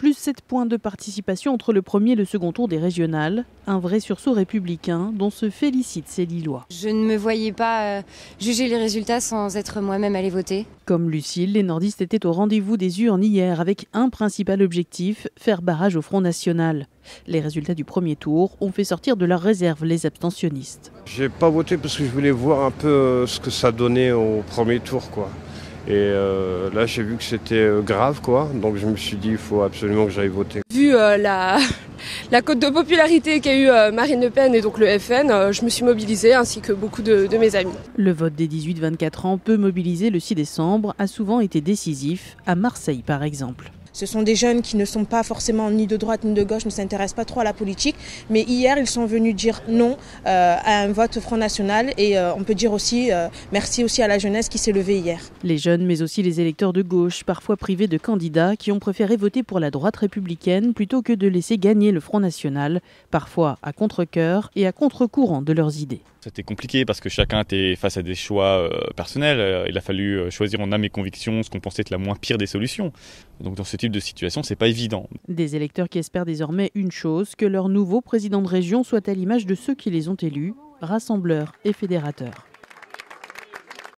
Plus 7 points de participation entre le premier et le second tour des régionales. Un vrai sursaut républicain dont se félicitent ces Lillois. Je ne me voyais pas juger les résultats sans être moi-même allée voter. Comme Lucille, les nordistes étaient au rendez-vous des urnes hier avec un principal objectif, faire barrage au Front National. Les résultats du premier tour ont fait sortir de leur réserve les abstentionnistes. J'ai pas voté parce que je voulais voir un peu ce que ça donnait au premier tour, quoi. Et là, j'ai vu que c'était grave, quoi. Donc je me suis dit, il faut absolument que j'aille voter. Vu la cote de popularité qu'a eu Marine Le Pen et donc le FN, je me suis mobilisée ainsi que beaucoup de mes amis. Le vote des 18-24 ans peu mobilisé le 6 décembre a souvent été décisif, à Marseille par exemple. Ce sont des jeunes qui ne sont pas forcément ni de droite ni de gauche, ne s'intéressent pas trop à la politique. Mais hier, ils sont venus dire non à un vote Front National. Et on peut dire aussi merci aussi à la jeunesse qui s'est levée hier. Les jeunes, mais aussi les électeurs de gauche, parfois privés de candidats, qui ont préféré voter pour la droite républicaine plutôt que de laisser gagner le Front National, parfois à contre-cœur et à contre-courant de leurs idées. C'était compliqué parce que chacun était face à des choix personnels. Il a fallu choisir en âme et conviction ce qu'on pensait être la moins pire des solutions. Donc dans ce type de situation, c'est pas évident. Des électeurs qui espèrent désormais une chose, que leur nouveau président de région soit à l'image de ceux qui les ont élus, rassembleurs et fédérateurs.